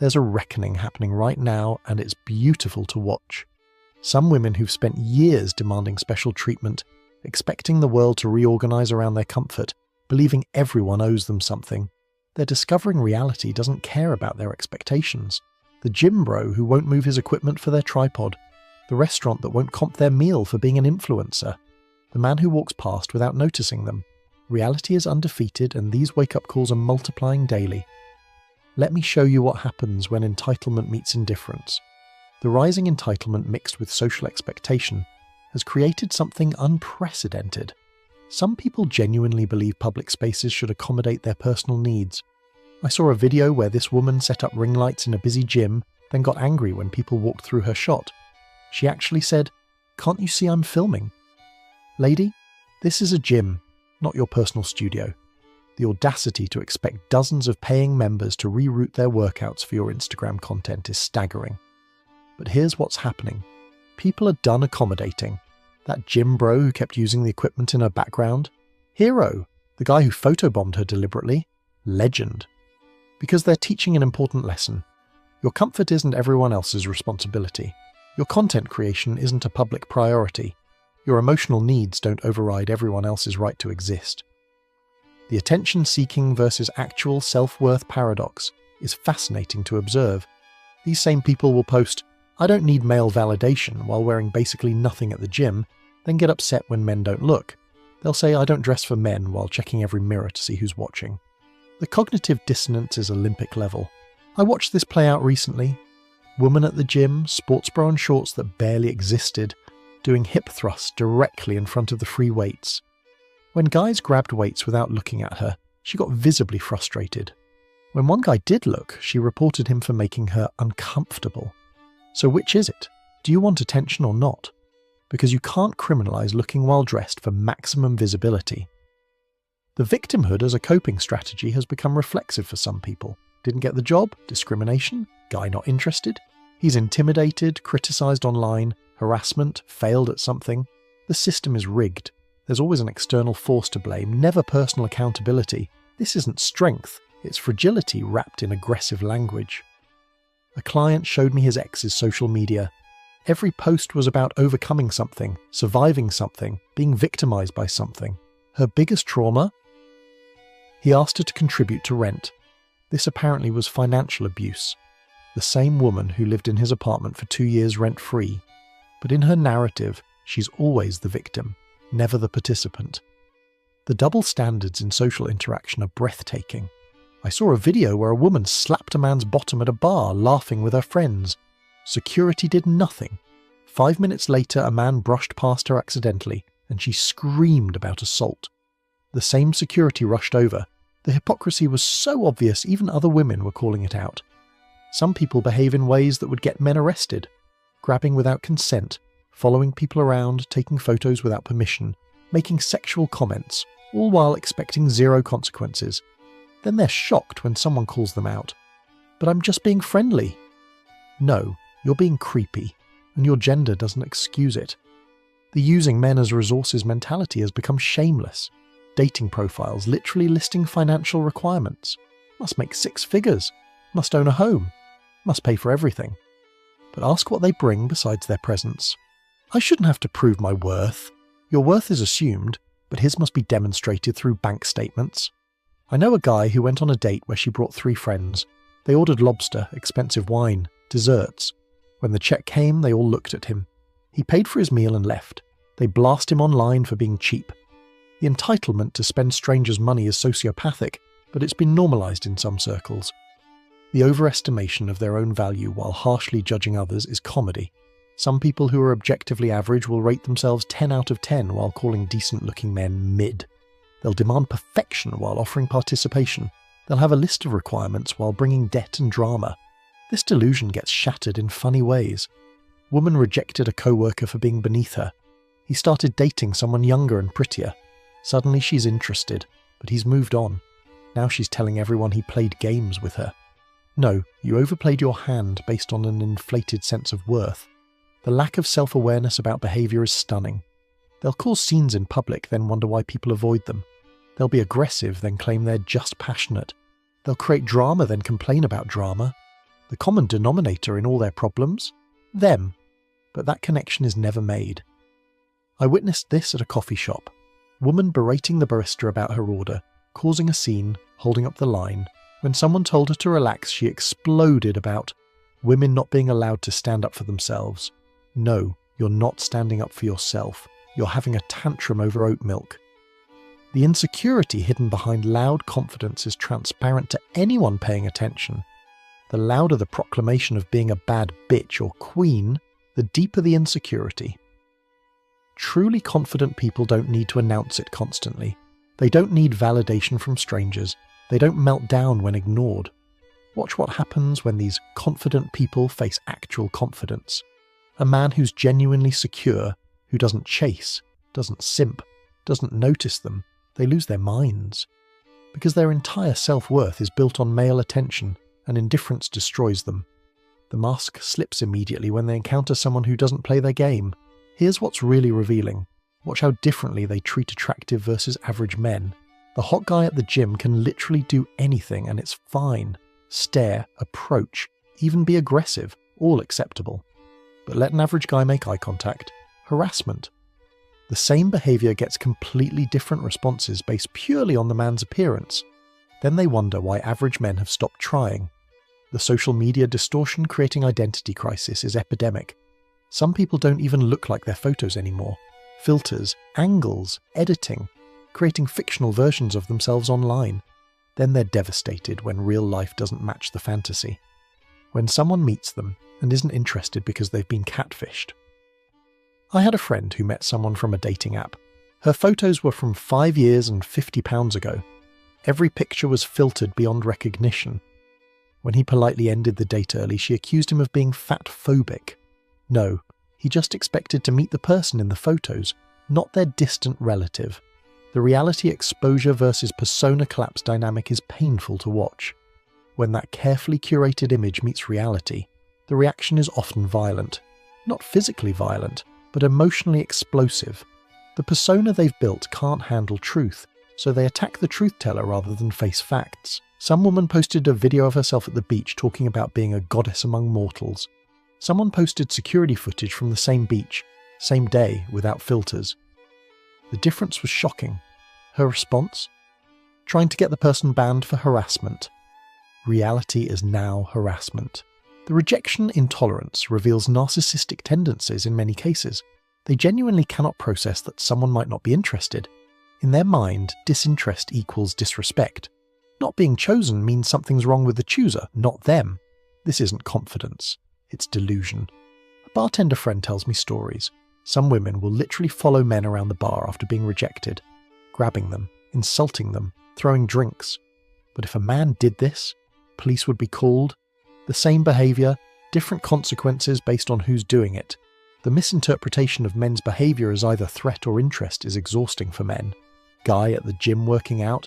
There's a reckoning happening right now, and it's beautiful to watch. Some women who've spent years demanding special treatment, expecting the world to reorganize around their comfort, believing everyone owes them something. They're discovering reality doesn't care about their expectations. The gym bro who won't move his equipment for their tripod. The restaurant that won't comp their meal for being an influencer. The man who walks past without noticing them. Reality is undefeated, and these wake-up calls are multiplying daily. Let me show you what happens when entitlement meets indifference. The rising entitlement mixed with social expectation has created something unprecedented. Some people genuinely believe public spaces should accommodate their personal needs. I saw a video where this woman set up ring lights in a busy gym, then got angry when people walked through her shot. She actually said, "Can't you see I'm filming?" Lady, this is a gym, not your personal studio. The audacity to expect dozens of paying members to reroute their workouts for your Instagram content is staggering. But here's what's happening. People are done accommodating. That gym bro who kept using the equipment in her background? Hero. The guy who photobombed her deliberately? Legend. Because they're teaching an important lesson. Your comfort isn't everyone else's responsibility. Your content creation isn't a public priority. Your emotional needs don't override everyone else's right to exist. The attention-seeking versus actual self-worth paradox is fascinating to observe. These same people will post, "I don't need male validation," while wearing basically nothing at the gym, then get upset when men don't look. They'll say, "I don't dress for men," while checking every mirror to see who's watching. The cognitive dissonance is Olympic level. I watched this play out recently. Woman at the gym, sports bra and shorts that barely existed, doing hip thrusts directly in front of the free weights. When guys grabbed weights without looking at her, she got visibly frustrated. When one guy did look, she reported him for making her uncomfortable. So which is it? Do you want attention or not? Because you can't criminalize looking well dressed for maximum visibility. The victimhood as a coping strategy has become reflexive for some people. Didn't get the job? Discrimination? Guy not interested? He's intimidated, criticized online, harassment, failed at something. The system is rigged. There's always an external force to blame, never personal accountability. This isn't strength, it's fragility wrapped in aggressive language. A client showed me his ex's social media. Every post was about overcoming something, surviving something, being victimized by something. Her biggest trauma? He asked her to contribute to rent. This apparently was financial abuse. The same woman who lived in his apartment for 2 years rent-free. But in her narrative, she's always the victim, never the participant. The double standards in social interaction are breathtaking. I saw a video where a woman slapped a man's bottom at a bar, laughing with her friends. Security did nothing. 5 minutes later, a man brushed past her accidentally, and she screamed about assault. The same security rushed over. The hypocrisy was so obvious, even other women were calling it out. Some people behave in ways that would get men arrested. Grabbing without consent, following people around, taking photos without permission, making sexual comments, all while expecting zero consequences. Then they're shocked when someone calls them out. "But I'm just being friendly." No, you're being creepy, and your gender doesn't excuse it. The using men as resources mentality has become shameless. Dating profiles literally listing financial requirements. Must make 6 figures. Must own a home. Must pay for everything. But ask what they bring besides their presence. I shouldn't have to prove my worth. Your worth is assumed, but his must be demonstrated through bank statements. I know a guy who went on a date where she brought 3 friends. They ordered lobster, expensive wine, desserts. When the check came, they all looked at him. He paid for his meal and left. They blast him online for being cheap. The entitlement to spend strangers' money is sociopathic, but it's been normalized in some circles. The overestimation of their own value while harshly judging others is comedy. Some people who are objectively average will rate themselves 10 out of 10 while calling decent-looking men mid. They'll demand perfection while offering participation. They'll have a list of requirements while bringing debt and drama. This delusion gets shattered in funny ways. Woman rejected a co-worker for being beneath her. He started dating someone younger and prettier. Suddenly she's interested, but he's moved on. Now she's telling everyone he played games with her. No, you overplayed your hand based on an inflated sense of worth. The lack of self-awareness about behaviour is stunning. They'll cause scenes in public, then wonder why people avoid them. They'll be aggressive, then claim they're just passionate. They'll create drama, then complain about drama. The common denominator in all their problems? Them. But that connection is never made. I witnessed this at a coffee shop. Woman berating the barista about her order, causing a scene, holding up the line. When someone told her to relax, she exploded about women not being allowed to stand up for themselves. No, you're not standing up for yourself. You're having a tantrum over oat milk. The insecurity hidden behind loud confidence is transparent to anyone paying attention. The louder the proclamation of being a bad bitch or queen, the deeper the insecurity. Truly confident people don't need to announce it constantly. They don't need validation from strangers. They don't melt down when ignored. Watch what happens when these confident people face actual confidence. A man who's genuinely secure, who doesn't chase, doesn't simp, doesn't notice them, they lose their minds. Because their entire self-worth is built on male attention, and indifference destroys them. The mask slips immediately when they encounter someone who doesn't play their game. Here's what's really revealing. Watch how differently they treat attractive versus average men. The hot guy at the gym can literally do anything and it's fine. Stare, approach, even be aggressive, all acceptable. But let an average guy make eye contact. Harassment. The same behaviour gets completely different responses based purely on the man's appearance. Then they wonder why average men have stopped trying. The social media distortion creating identity crisis is epidemic. Some people don't even look like their photos anymore. Filters, angles, editing, creating fictional versions of themselves online. Then they're devastated when real life doesn't match the fantasy. When someone meets them and isn't interested because they've been catfished. I had a friend who met someone from a dating app. Her photos were from 5 years and £50 ago. Every picture was filtered beyond recognition. When he politely ended the date early, she accused him of being fat-phobic. No, he just expected to meet the person in the photos, not their distant relative. The reality exposure versus persona collapse dynamic is painful to watch. When that carefully curated image meets reality, the reaction is often violent. Not physically violent, but emotionally explosive. The persona they've built can't handle truth, so they attack the truth teller rather than face facts. Some woman posted a video of herself at the beach talking about being a goddess among mortals. Someone posted security footage from the same beach, same day, without filters. The difference was shocking. Her response? Trying to get the person banned for harassment. Reality is now harassment. The rejection intolerance reveals narcissistic tendencies in many cases. They genuinely cannot process that someone might not be interested. In their mind, disinterest equals disrespect. Not being chosen means something's wrong with the chooser, not them. This isn't confidence. It's delusion. A bartender friend tells me stories. Some women will literally follow men around the bar after being rejected, grabbing them, insulting them, throwing drinks. But if a man did this, police would be called. The same behaviour, different consequences based on who's doing it. The misinterpretation of men's behaviour as either threat or interest is exhausting for men. Guy at the gym working out.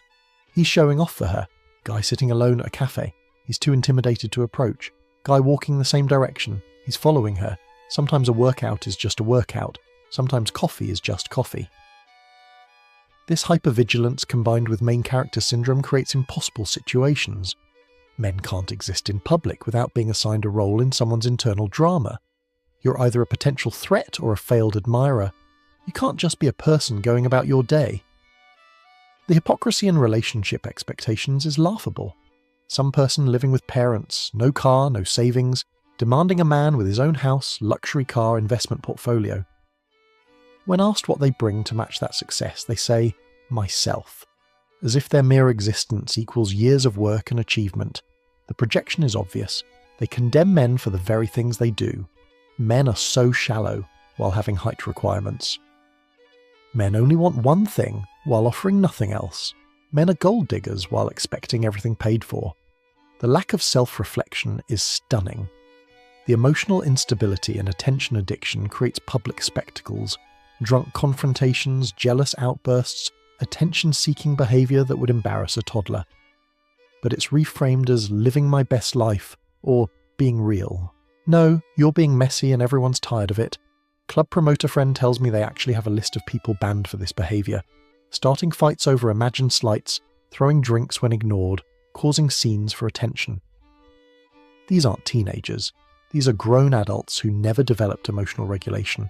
He's showing off for her. Guy sitting alone at a cafe. He's too intimidated to approach. Guy walking the same direction. He's following her. Sometimes a workout is just a workout. Sometimes coffee is just coffee. This hypervigilance combined with main character syndrome creates impossible situations. Men can't exist in public without being assigned a role in someone's internal drama. You're either a potential threat or a failed admirer. You can't just be a person going about your day. The hypocrisy in relationship expectations is laughable. Some person living with parents, no car, no savings, demanding a man with his own house, luxury car, investment portfolio. When asked what they bring to match that success, they say, myself. As if their mere existence equals years of work and achievement. The projection is obvious. They condemn men for the very things they do. Men are so shallow while having height requirements. Men only want one thing while offering nothing else. Men are gold diggers while expecting everything paid for. The lack of self-reflection is stunning. The emotional instability and attention addiction creates public spectacles, drunk confrontations, jealous outbursts, attention-seeking behaviour that would embarrass a toddler. But it's reframed as living my best life, or being real. No, you're being messy and everyone's tired of it. Club promoter friend tells me they actually have a list of people banned for this behaviour. Starting fights over imagined slights, throwing drinks when ignored, causing scenes for attention. These aren't teenagers. These are grown adults who never developed emotional regulation.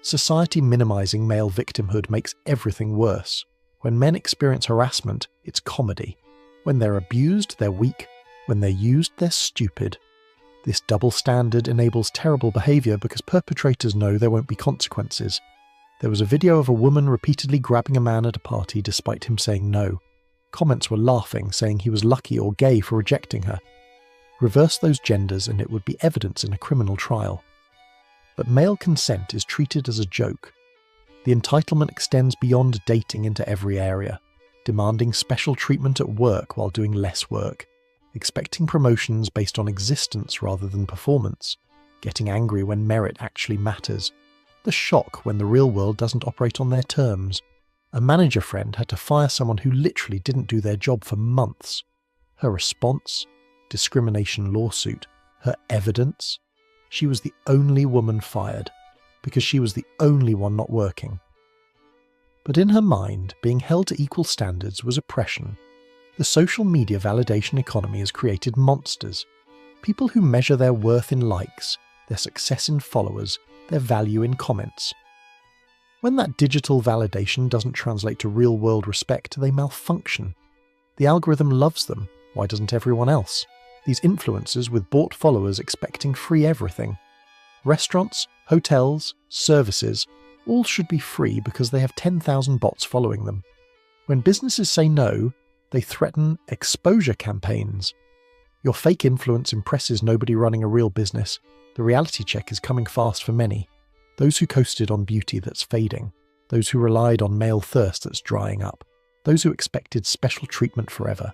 Society minimizing male victimhood makes everything worse. When men experience harassment, it's comedy. When they're abused, they're weak. When they're used, they're stupid. This double standard enables terrible behavior because perpetrators know there won't be consequences. There was a video of a woman repeatedly grabbing a man at a party despite him saying no. Comments were laughing, saying he was lucky or gay for rejecting her. Reverse those genders and it would be evidence in a criminal trial. But male consent is treated as a joke. The entitlement extends beyond dating into every area, demanding special treatment at work while doing less work, expecting promotions based on existence rather than performance, getting angry when merit actually matters, the shock when the real world doesn't operate on their terms. A manager friend had to fire someone who literally didn't do their job for months. Her response? Discrimination lawsuit. Her evidence? She was the only woman fired, because she was the only one not working. But in her mind, being held to equal standards was oppression. The social media validation economy has created monsters. People who measure their worth in likes, their success in followers, their value in comments. When that digital validation doesn't translate to real-world respect, they malfunction. The algorithm loves them. Why doesn't everyone else? These influencers with bought followers expecting free everything. Restaurants, hotels, services, all should be free because they have 10,000 bots following them. When businesses say no, they threaten exposure campaigns. Your fake influence impresses nobody running a real business. The reality check is coming fast for many. Those who coasted on beauty that's fading. Those who relied on male thirst that's drying up. Those who expected special treatment forever.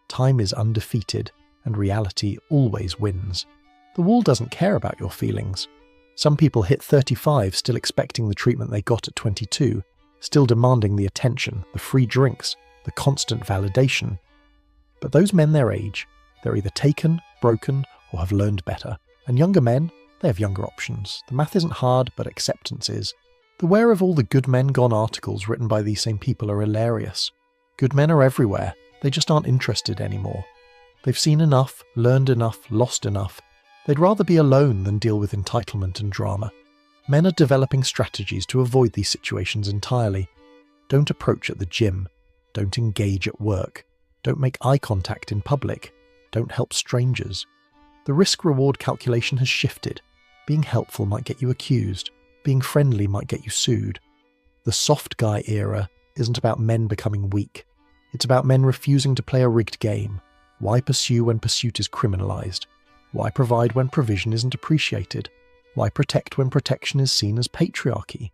Time is undefeated, and reality always wins. The wall doesn't care about your feelings. Some people hit 35 still expecting the treatment they got at 22, still demanding the attention, the free drinks, the constant validation. But those men their age, they're either taken, broken, or have learned better. And younger men, they have younger options. The math isn't hard, but acceptance is. The where have all the good men gone articles written by these same people are hilarious. Good men are everywhere, they just aren't interested anymore. They've seen enough, learned enough, lost enough. They'd rather be alone than deal with entitlement and drama. Men are developing strategies to avoid these situations entirely. Don't approach at the gym. Don't engage at work. Don't make eye contact in public. Don't help strangers. The risk-reward calculation has shifted. Being helpful might get you accused. Being friendly might get you sued. The soft guy era isn't about men becoming weak. It's about men refusing to play a rigged game. Why pursue when pursuit is criminalized? Why provide when provision isn't appreciated? Why protect when protection is seen as patriarchy?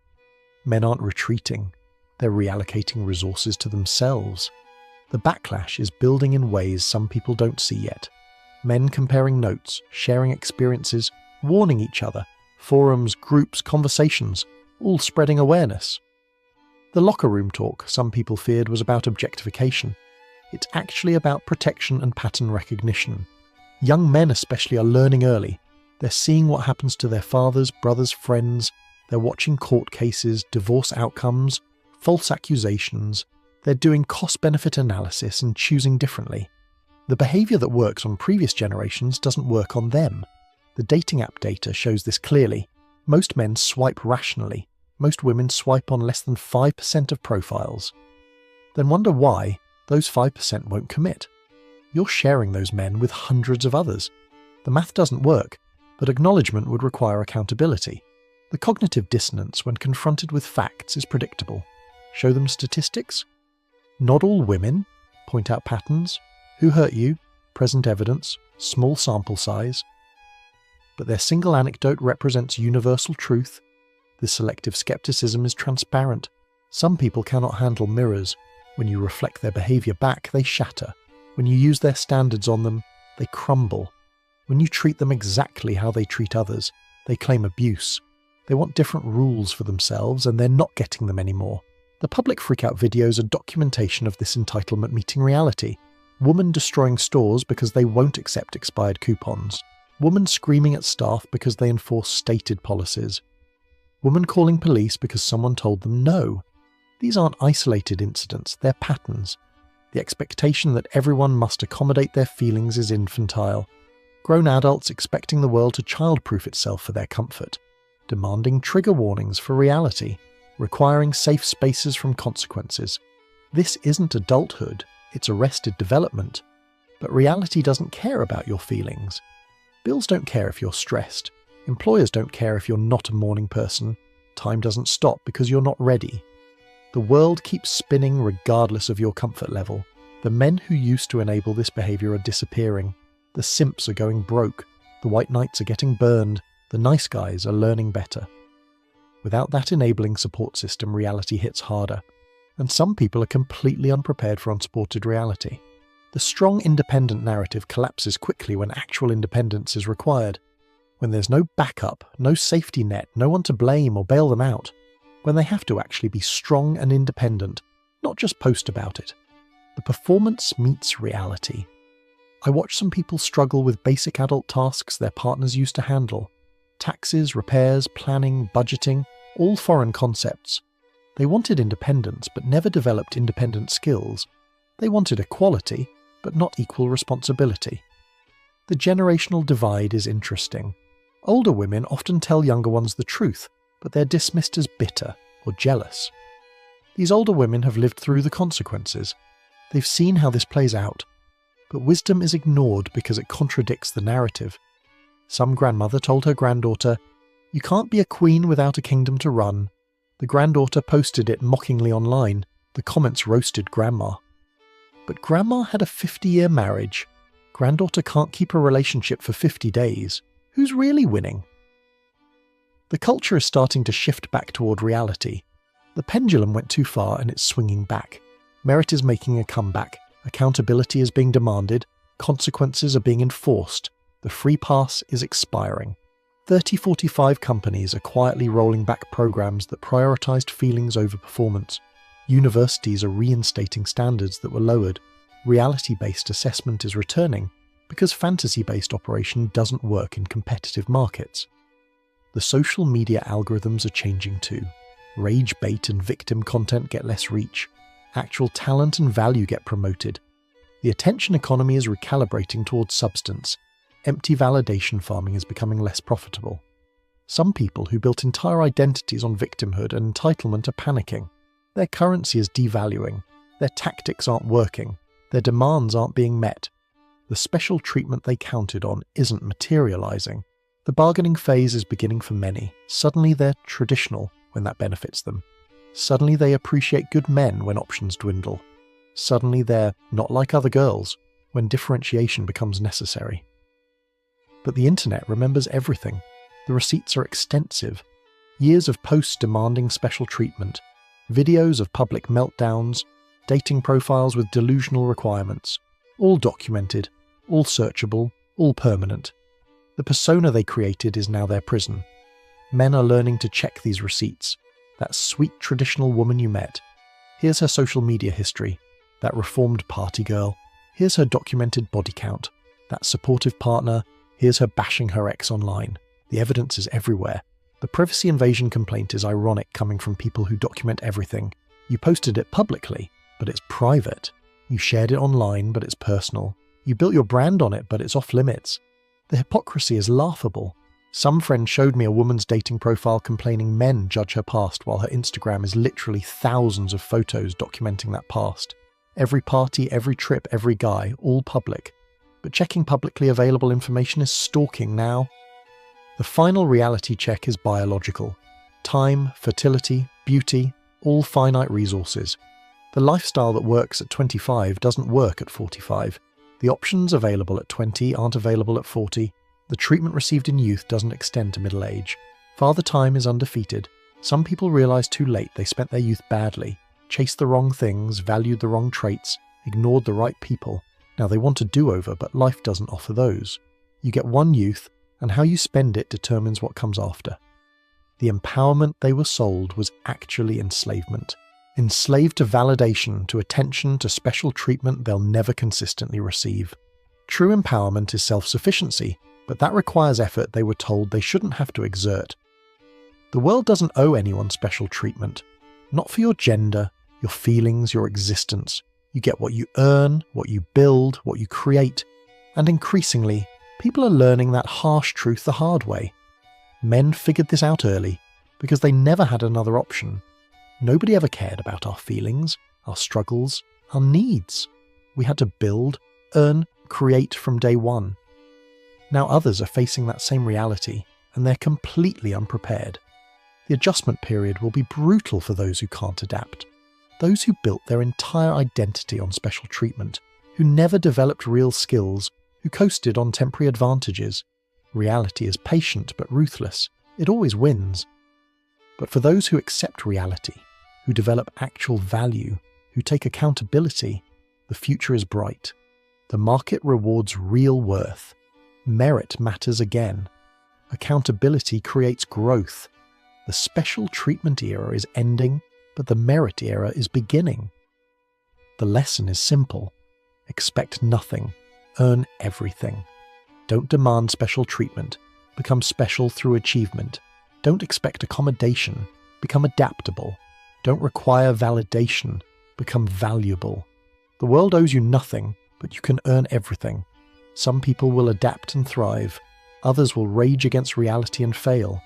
Men aren't retreating. They're reallocating resources to themselves. The backlash is building in ways some people don't see yet. Men comparing notes, sharing experiences, warning each other, forums, groups, conversations, all spreading awareness. The locker room talk some people feared was about objectification. It's actually about protection and pattern recognition. Young men especially are learning early. They're seeing what happens to their fathers, brothers, friends. They're watching court cases, divorce outcomes, false accusations. They're doing cost-benefit analysis and choosing differently. The behaviour that works on previous generations doesn't work on them. The dating app data shows this clearly. Most men swipe rationally. Most women swipe on less than 5% of profiles. Then wonder why those 5% won't commit. You're sharing those men with hundreds of others. The math doesn't work, but acknowledgement would require accountability. The cognitive dissonance when confronted with facts is predictable. Show them statistics? Not all women. Point out patterns. Who hurt you? Present evidence. Small sample size. But their single anecdote represents universal truth. The selective skepticism is transparent. Some people cannot handle mirrors. When you reflect their behaviour back, they shatter. When you use their standards on them, they crumble. When you treat them exactly how they treat others, they claim abuse. They want different rules for themselves, and they're not getting them anymore. The public freakout videos are documentation of this entitlement meeting reality. Woman destroying stores because they won't accept expired coupons. Woman screaming at staff because they enforce stated policies. Woman calling police because someone told them no. These aren't isolated incidents, they're patterns. The expectation that everyone must accommodate their feelings is infantile. Grown adults expecting the world to child-proof itself for their comfort, demanding trigger warnings for reality, requiring safe spaces from consequences. This isn't adulthood, it's arrested development. But reality doesn't care about your feelings. Bills don't care if you're stressed. Employers don't care if you're not a morning person. Time doesn't stop because you're not ready. The world keeps spinning regardless of your comfort level. The men who used to enable this behaviour are disappearing. The simps are going broke. The white knights are getting burned. The nice guys are learning better. Without that enabling support system, reality hits harder. And some people are completely unprepared for unsupported reality. The strong independent narrative collapses quickly when actual independence is required. When there's no backup, no safety net, no one to blame or bail them out. When they have to actually be strong and independent, not just post about it. The performance meets reality. I watch some people struggle with basic adult tasks their partners used to handle. Taxes, repairs, planning, budgeting, all foreign concepts. They wanted independence but never developed independent skills. They wanted equality but not equal responsibility. The generational divide is interesting. Older women often tell younger ones the truth, but they're dismissed as bitter or jealous. These older women have lived through the consequences. They've seen how this plays out. But wisdom is ignored because it contradicts the narrative. Some grandmother told her granddaughter, "You can't be a queen without a kingdom to run." The granddaughter posted it mockingly online. The comments roasted grandma. But grandma had a 50-year marriage. Granddaughter can't keep a relationship for 50 days. Who's really winning? The culture is starting to shift back toward reality. The pendulum went too far and it's swinging back. Merit is making a comeback. Accountability is being demanded. Consequences are being enforced. The free pass is expiring. 30-45 companies are quietly rolling back programs that prioritized feelings over performance. Universities are reinstating standards that were lowered. Reality-based assessment is returning because fantasy-based operation doesn't work in competitive markets. The social media algorithms are changing too. Rage bait and victim content get less reach. Actual talent and value get promoted. The attention economy is recalibrating towards substance. Empty validation farming is becoming less profitable. Some people who built entire identities on victimhood and entitlement are panicking. Their currency is devaluing. Their tactics aren't working. Their demands aren't being met. The special treatment they counted on isn't materializing. The bargaining phase is beginning for many. Suddenly they're traditional when that benefits them. Suddenly they appreciate good men when options dwindle. Suddenly they're not like other girls when differentiation becomes necessary. But the internet remembers everything. The receipts are extensive. Years of posts demanding special treatment. Videos of public meltdowns. Dating profiles with delusional requirements. All documented. All searchable. All permanent. The persona they created is now their prison. Men are learning to check these receipts. That sweet traditional woman you met. Here's her social media history. That reformed party girl. Here's her documented body count. That supportive partner. Here's her bashing her ex online. The evidence is everywhere. The privacy invasion complaint is ironic coming from people who document everything. You posted it publicly, but it's private. You shared it online, but it's personal. You built your brand on it, but it's off limits. The hypocrisy is laughable. Some friend showed me a woman's dating profile complaining men judge her past while her Instagram is literally thousands of photos documenting that past. Every party, every trip, every guy, all public. But checking publicly available information is stalking now. The final reality check is biological. Time, fertility, beauty, all finite resources. The lifestyle that works at 25 doesn't work at 45. The options available at 20 aren't available at 40. The treatment received in youth doesn't extend to middle age. Father Time is undefeated. Some people realize too late they spent their youth badly, chased the wrong things, valued the wrong traits, ignored the right people. Now they want a do-over, but life doesn't offer those. You get one youth, and how you spend it determines what comes after. The empowerment they were sold was actually enslavement. Enslaved to validation, to attention, to special treatment they'll never consistently receive. True empowerment is self-sufficiency, but that requires effort they were told they shouldn't have to exert. The world doesn't owe anyone special treatment. Not for your gender, your feelings, your existence. You get what you earn, what you build, what you create, and increasingly, People are learning that harsh truth the hard way. Men figured this out early because they never had another option. Nobody ever cared about our feelings, our struggles, our needs. We had to build, earn, create from day one. Now others are facing that same reality, and they're completely unprepared. The adjustment period will be brutal for those who can't adapt. Those who built their entire identity on special treatment, who never developed real skills, who coasted on temporary advantages. Reality is patient but ruthless. It always wins. But for those who accept reality, who develop actual value, who take accountability, the future is bright. The market rewards real worth. Merit matters again. Accountability creates growth. The special treatment era is ending, but the merit era is beginning. The lesson is simple. Expect nothing. Earn everything. Don't demand special treatment. Become special through achievement. Don't expect accommodation. Become adaptable. Don't require validation. Become valuable. The world owes you nothing, but you can earn everything. Some people will adapt and thrive. Others will rage against reality and fail.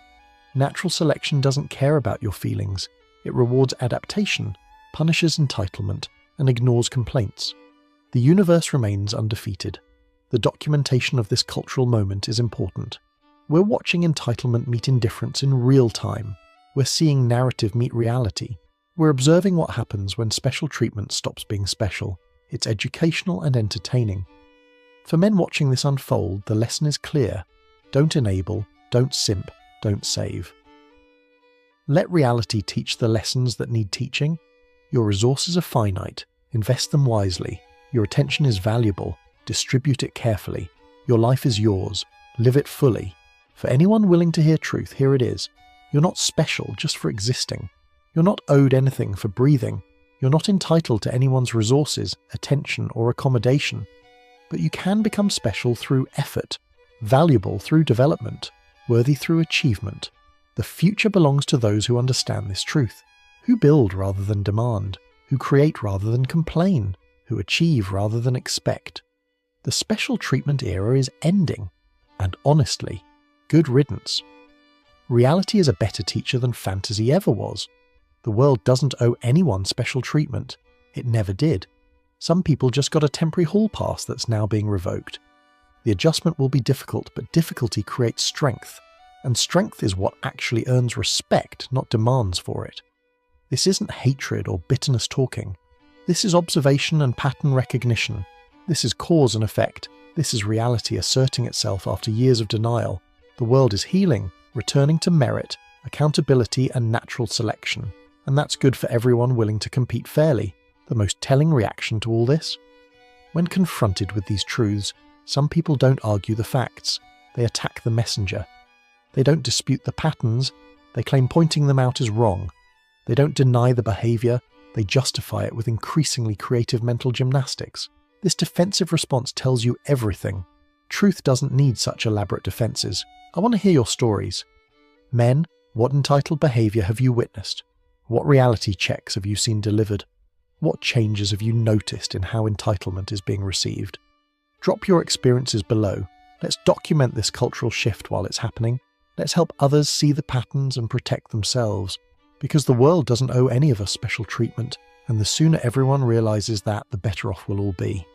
Natural selection doesn't care about your feelings. It rewards adaptation, punishes entitlement, and ignores complaints. The universe remains undefeated. The documentation of this cultural moment is important. We're watching entitlement meet indifference in real time. We're seeing narrative meet reality. We're observing what happens when special treatment stops being special. It's educational and entertaining. For men watching this unfold, the lesson is clear. Don't enable, don't simp, don't save. Let reality teach the lessons that need teaching. Your resources are finite. Invest them wisely. Your attention is valuable. Distribute it carefully. Your life is yours. Live it fully. For anyone willing to hear truth, here it is. You're not special just for existing. You're not owed anything for breathing. You're not entitled to anyone's resources, attention, or accommodation. But you can become special through effort, valuable through development, worthy through achievement. The future belongs to those who understand this truth, who build rather than demand, who create rather than complain, who achieve rather than expect. The special treatment era is ending, and honestly, good riddance. Reality is a better teacher than fantasy ever was. The world doesn't owe anyone special treatment. It never did. Some people just got a temporary hall pass that's now being revoked. The adjustment will be difficult, but difficulty creates strength. And strength is what actually earns respect, not demands for it. This isn't hatred or bitterness talking. This is observation and pattern recognition. This is cause and effect. This is reality asserting itself after years of denial. The world is healing, returning to merit, accountability and natural selection. And that's good for everyone willing to compete fairly. The most telling reaction to all this? When confronted with these truths, some people don't argue the facts. They attack the messenger. They don't dispute the patterns. They claim pointing them out is wrong. They don't deny the behaviour. They justify it with increasingly creative mental gymnastics. This defensive response tells you everything. Truth doesn't need such elaborate defences. I want to hear your stories. Men, what entitled behaviour have you witnessed? What reality checks have you seen delivered? What changes have you noticed in how entitlement is being received? Drop your experiences below. Let's document this cultural shift while it's happening. Let's help others see the patterns and protect themselves. Because the world doesn't owe any of us special treatment, and the sooner everyone realises that, the better off we'll all be.